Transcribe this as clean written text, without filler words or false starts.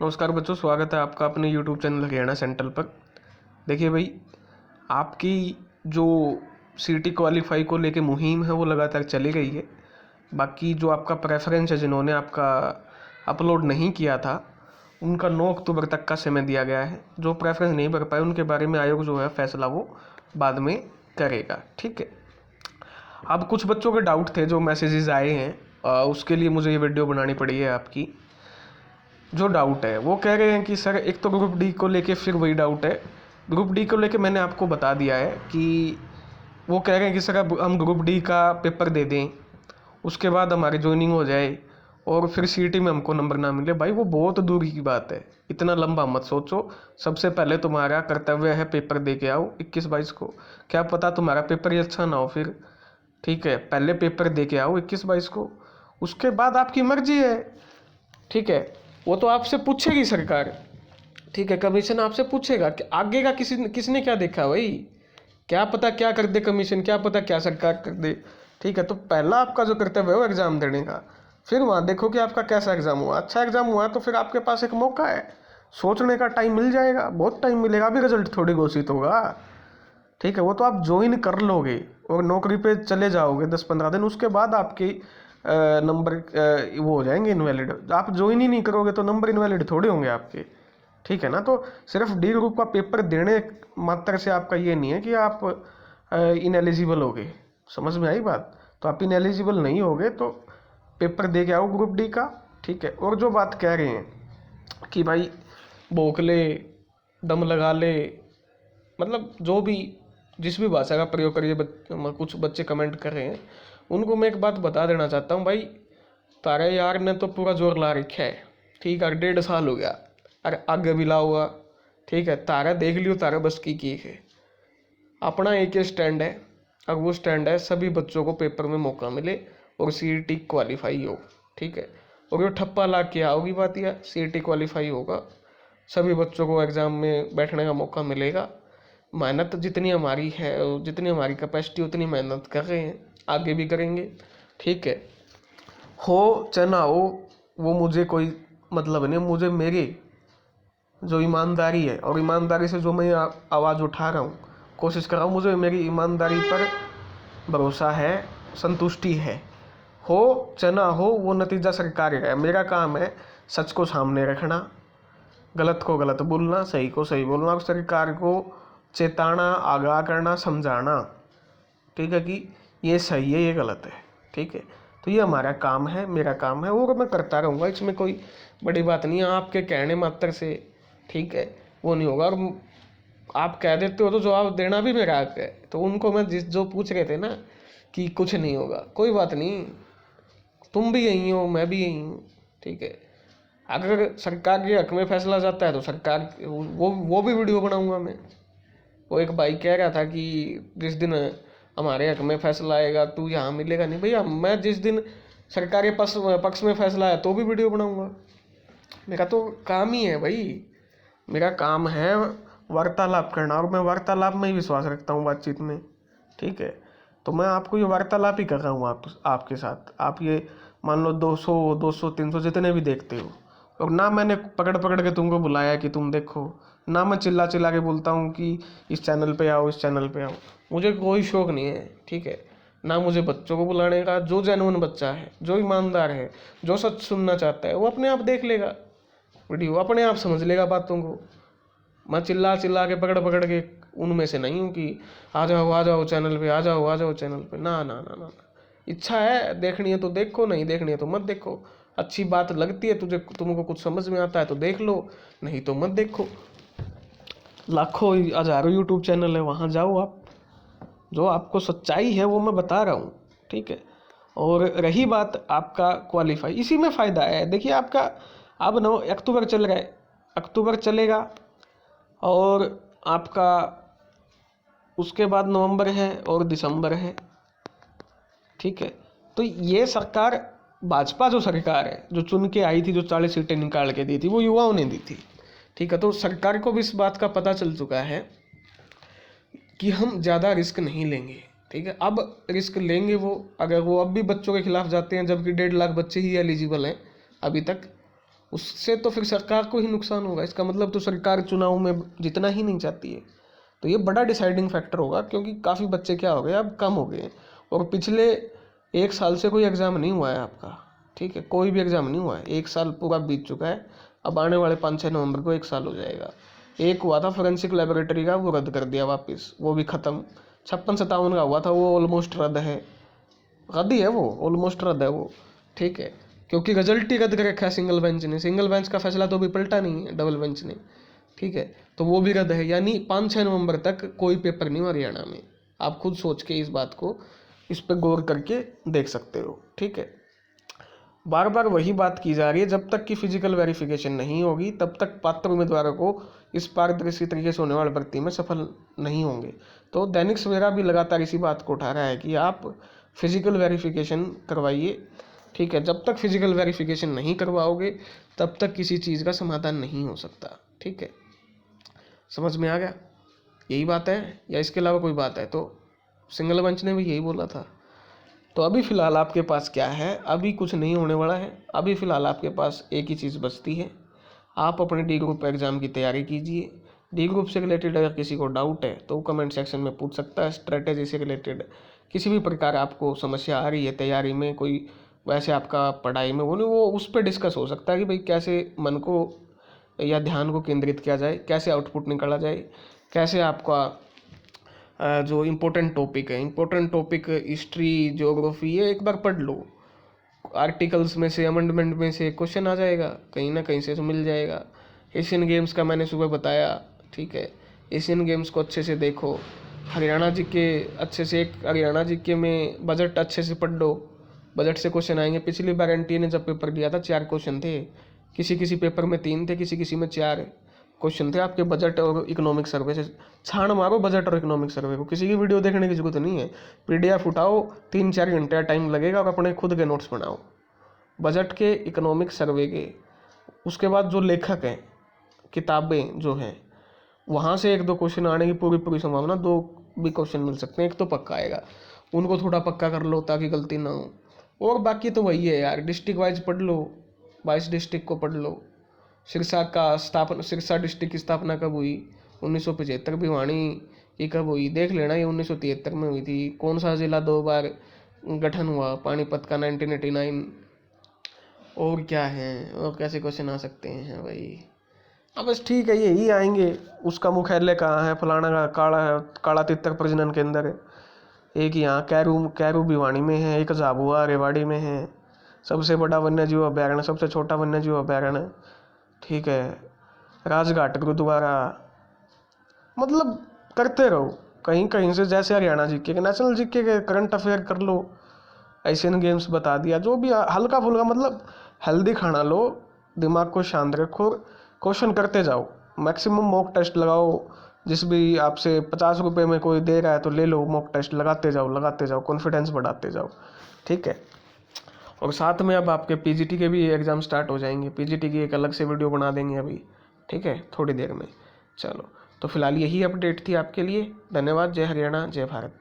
नमस्कार बच्चों, स्वागत है आपका अपने YouTube चैनल हरियाणा सेंट्रल पर। देखिए भाई, आपकी जो सीटी क्वालीफाई को लेके मुहिम है वो लगातार चली गई है। बाकी जो आपका प्रेफरेंस है, जिन्होंने आपका अपलोड नहीं किया था, उनका 9 अक्टूबर तक का समय दिया गया है। जो प्रेफरेंस नहीं भर पाए उनके बारे में आयोग जो है फैसला वो बाद में करेगा। ठीक है। अब कुछ बच्चों के डाउट थे, जो मैसेजेस आए हैं, उसके लिए मुझे ये वीडियो बनानी पड़ी है। आपकी जो डाउट है वो कह रहे हैं कि सर, एक तो ग्रुप डी को लेके फिर वही डाउट है। ग्रुप डी को लेके मैंने आपको बता दिया है कि वो कह रहे हैं कि सर अब हम ग्रुप डी का पेपर दे दें, उसके बाद हमारी ज्वाइनिंग हो जाए और फिर सीटी में हमको नंबर ना मिले। भाई वो बहुत दूर की बात है, इतना लंबा मत सोचो। सबसे पहले तुम्हारा कर्तव्य है पेपर दे के आओ 21-22 को। क्या पता तुम्हारा पेपर ही अच्छा ना हो फिर। ठीक है, पहले पेपर दे के आओ 21-22 को, उसके बाद आपकी मर्जी है। ठीक है, वो तो आपसे पूछेगी सरकार। ठीक है, कमीशन आपसे पूछेगा कि आगे का किसने क्या देखा भाई। क्या पता क्या कर दे कमीशन, क्या पता क्या सरकार कर दे। ठीक है, तो पहला आपका जो कर्तव्य है वो एग्जाम देने का। फिर वहाँ देखो कि आपका कैसा एग्जाम हुआ। अच्छा एग्जाम हुआ तो फिर आपके पास एक मौका है, सोचने का टाइम मिल जाएगा, बहुत टाइम मिलेगा। अभी रिजल्ट थोड़ी घोषित होगा। ठीक है, वो तो आप ज्वाइन कर लोगे और नौकरी पे चले जाओगे 10-15 दिन, उसके बाद आपकी नंबर वो हो जाएंगे इनवैलिड। आप ज्वाइन ही नहीं करोगे तो नंबर इनवैलिड थोड़े होंगे आपके। ठीक है ना। तो सिर्फ डी ग्रुप का पेपर देने मात्र से आपका ये नहीं है कि आप इनएलिजिबल होगे। समझ में आई बात। तो आप इनएलिजिबल नहीं होगे तो पेपर दे के आओ ग्रुप डी का। ठीक है। और जो बात कह रहे हैं कि भाई भोंक ले, दम लगा ले, मतलब जो भी जिस भी भाषा का प्रयोग करिए, कुछ बच्चे कमेंट कर रहे हैं, उनको मैं एक बात बता देना चाहता हूँ। भाई तारे यार ने तो पूरा जोर ला रखा है। ठीक है, 1.5 साल हो गया, अरे आगे भी ला हुआ। ठीक है, तारा देख लियो, तारा बस की है। अपना एक ही स्टैंड है, अब वो स्टैंड है सभी बच्चों को पेपर में मौका मिले और सीईटी क्वालिफाई हो। ठीक है, और ये ठप्पा ला के आओगी बात, यह सीईटी क्वालिफाई होगा, सभी बच्चों को एग्ज़ाम में बैठने का मौका मिलेगा। मेहनत जितनी हमारी है, जितनी हमारी कैपेसिटी, उतनी मेहनत कर रहे हैं, आगे भी करेंगे। ठीक है, हो चाहे ना हो वो मुझे कोई मतलब नहीं। मुझे मेरी जो ईमानदारी है और ईमानदारी से जो मैं आवाज़ उठा रहा हूँ, कोशिश कर रहा हूँ, मुझे मेरी ईमानदारी पर भरोसा है, संतुष्टि है। हो चाहे ना हो वो नतीजा सरकार का है। मेरा काम है सच को सामने रखना, गलत को गलत बोलना, सही को सही बोलना और सरकार को चेताना, आगाह करना, समझाना। ठीक है कि ये सही है, ये गलत है। ठीक है, तो ये हमारा काम है, मेरा काम है, वो मैं करता रहूँगा। इसमें कोई बड़ी बात नहीं है। आपके कहने मात्र से ठीक है वो नहीं होगा। और आप कह देते हो तो जवाब देना भी मेरा हक है। तो उनको मैं जो पूछ रहे थे ना कि कुछ नहीं होगा, कोई बात नहीं, तुम भी यही हो, मैं भी यही हूँ। ठीक है, अगर सरकार के हक में फैसला जाता है तो सरकार वो भी वीडियो बनाऊंगा मैं। वो एक भाई कह रहा था कि जिस दिन हमारे हक में फैसला आएगा तू यहाँ मिलेगा नहीं। भैया मैं जिस दिन सरकार के पक्ष में फैसला आया तो भी वीडियो बनाऊंगा। मेरा तो काम ही है भाई, मेरा काम है वार्तालाप करना, और मैं वार्तालाप में ही विश्वास रखता हूँ, बातचीत में। ठीक है, तो मैं आपको ये वार्तालाप ही कर रहा हूँ आपके साथ। आप ये मान लो 200, 200, 300 जितने भी देखते हो, और ना मैंने पकड़ पकड़ के तुमको बुलाया कि तुम देखो, ना मैं चिल्ला चिल्ला के बोलता हूँ कि इस चैनल पे आओ, इस चैनल पे आओ। मुझे कोई शौक नहीं है। ठीक है, ना मुझे बच्चों को बुलाने का। जो जेन्युइन बच्चा है, जो ईमानदार है, जो सच सुनना चाहता है, वो अपने आप देख लेगा वीडियो, अपने आप समझ लेगा बातों को। मैं चिल्ला चिल्ला के पकड़ पकड़ के उनमें से नहीं हूँ कि आ जाओ चैनल पे, आ जाओ चैनल पे। ना ना ना ना, इच्छा है देखनी है तो देखो, नहीं देखनी है तो मत देखो। अच्छी बात लगती है तुमको कुछ समझ में आता है तो देख लो, नहीं तो मत देखो। लाखों हजारों यूट्यूब चैनल है, वहाँ जाओ आप। जो आपको सच्चाई है वो मैं बता रहा हूँ। ठीक है, और रही बात आपका क्वालिफाई, इसी में फ़ायदा है। देखिए आपका अब 9 अक्टूबर चल रहा है, अक्टूबर चलेगा और आपका उसके बाद नवंबर है और दिसंबर है। ठीक है, तो ये सरकार, भाजपा जो सरकार है, जो चुन के आई थी, जो 40 सीटें निकाल के दी थी, वो युवाओं ने दी थी। ठीक है, तो सरकार को भी इस बात का पता चल चुका है कि हम ज़्यादा रिस्क नहीं लेंगे। ठीक है, अब रिस्क लेंगे वो, अगर वो अब भी बच्चों के खिलाफ जाते हैं, जबकि 1.5 लाख बच्चे ही एलिजिबल हैं अभी तक, उससे तो फिर सरकार को ही नुकसान होगा। इसका मतलब तो सरकार चुनाव में जीतना ही नहीं चाहती है। तो ये बड़ा डिसाइडिंग फैक्टर होगा, क्योंकि काफ़ी बच्चे क्या हो गए अब कम हो गए, और पिछले 1 साल से कोई एग्ज़ाम नहीं हुआ है आपका, ठीक है, कोई भी एग्ज़ाम नहीं हुआ है। 1 साल पूरा बीत चुका है, अब आने वाले 5-6 नवंबर को 1 साल हो जाएगा। एक हुआ था फोरेंसिक लेबोरेटरी का, वो रद्द कर दिया वापस, वो भी ख़त्म। 56-57 का हुआ था, वो ऑलमोस्ट रद्द है, रद्द ही है वो, ऑलमोस्ट रद्द है वो, ठीक है, क्योंकि रिजल्ट ही रद्द कर रखा है सिंगल बेंच ने। सिंगल बेंच का फैसला तो अभी पलटा नहीं है डबल बेंच ने, ठीक है, तो वो भी रद्द है। यानी 5-6 नवंबर तक कोई पेपर नहीं हुआ हरियाणा में। आप खुद सोच के इस बात को, इस पर गौर करके देख सकते हो, ठीक है। बार बार वही बात की जा रही है, जब तक कि फिजिकल वेरिफिकेशन नहीं होगी तब तक पात्र उम्मीदवारों को इस पारदर्शी तरीके से होने वाली भर्ती में सफल नहीं होंगे। तो दैनिक सवेरा भी लगातार इसी बात को उठा रहा है कि आप फिजिकल वेरिफिकेशन करवाइए, ठीक है। जब तक फिजिकल वेरिफिकेशन नहीं करवाओगे तब तक किसी चीज़ का समाधान नहीं हो सकता, ठीक है। समझ में आ गया? यही बात है या इसके अलावा कोई बात है? तो सिंगल बेंच ने भी यही बोला था। तो अभी फ़िलहाल आपके पास क्या है, अभी कुछ नहीं होने वाला है। अभी फ़िलहाल आपके पास एक ही चीज़ बचती है, आप अपने डी ग्रुप एग्ज़ाम की तैयारी कीजिए। डी ग्रुप से रिलेटेड अगर किसी को डाउट है तो कमेंट सेक्शन में पूछ सकता है। स्ट्रेटेजी से रिलेटेड किसी भी प्रकार आपको समस्या आ रही है तैयारी में, कोई वैसे आपका पढ़ाई में वो नहीं, वो उस पर डिस्कस हो सकता है कि भाई कैसे मन को या ध्यान को केंद्रित किया जाए, कैसे आउटपुट निकाला जाए, कैसे आपका जो इम्पोर्टेंट टॉपिक है, इम्पोर्टेंट टॉपिक हिस्ट्री ज्योग्राफी, ये एक बार पढ़ लो। आर्टिकल्स में से, अमेंडमेंट में से क्वेश्चन आ जाएगा, कहीं ना कहीं से तो मिल जाएगा। एशियन गेम्स का मैंने सुबह बताया, ठीक है, एशियन गेम्स को अच्छे से देखो। हरियाणा जी के अच्छे से, एक हरियाणा जी के में बजट अच्छे से पढ़ लो, बजट से क्वेश्चन आएंगे। पिछली बार एनटीए ने जब पेपर दिया था 4 क्वेश्चन थे, किसी किसी पेपर में 3 थे, किसी किसी में 4 क्वेश्चन थे आपके बजट और इकोनॉमिक सर्वे से। छान मारो बजट और इकोनॉमिक सर्वे को, किसी की वीडियो देखने की जरूरत नहीं है। पीडीएफ उठाओ, 3-4 घंटे टाइम लगेगा और अपने खुद के नोट्स बनाओ बजट के, इकोनॉमिक सर्वे के। उसके बाद जो लेखक हैं, किताबें जो हैं, वहाँ से 1-2 क्वेश्चन आने की पूरी पूरी संभावना, 2 भी क्वेश्चन मिल सकते हैं, एक तो पक्का आएगा। उनको थोड़ा पक्का कर लो ताकि गलती ना हो। और बाकी तो वही है यार, डिस्ट्रिक्ट वाइज पढ़ लो, 22 डिस्ट्रिक्ट को पढ़ लो। सिरसा डिस्ट्रिक्ट की स्थापना कब हुई? 1975। भिवानी ये कब हुई? देख लेना, ये 1973 में हुई थी। कौन सा जिला 2 बार गठन हुआ? पानीपत का 1989। और क्या है, और कैसे क्वेश्चन आ सकते हैं भाई? हाँ बस ठीक है, यही आएंगे। उसका मुख्यालय कहाँ है? फलाना का काला तितर प्रजनन केंद्र है। एक यहाँ कैरू भिवानी में है, एक झाबुआ रेवाड़ी में है। सबसे बड़ा वन्य जीव अभ्यारण्य, सबसे छोटा वन्य जीव अभ्यारण्य, ठीक है, राजघाट गुरुद्वारा। मतलब करते रहो कहीं कहीं से, जैसे हरियाणा जीके के, नेशनल जीके के करंट अफेयर कर लो, एशियन गेम्स बता दिया, जो भी हल्का फुल्का, मतलब हेल्दी खाना लो, दिमाग को शांत रखो, क्वेश्चन करते जाओ, मैक्सिमम मॉक टेस्ट लगाओ। जिस भी आपसे 50 रुपये में कोई दे रहा है तो ले लो, मॉक टेस्ट लगाते जाओ, कॉन्फिडेंस बढ़ाते जाओ, ठीक है। और साथ में अब आपके पीजीटी के भी एग्ज़ाम स्टार्ट हो जाएंगे। पीजीटी की एक अलग से वीडियो बना देंगे अभी, ठीक है, थोड़ी देर में। चलो, तो फिलहाल यही अपडेट थी आपके लिए। धन्यवाद। जय हरियाणा, जय भारत।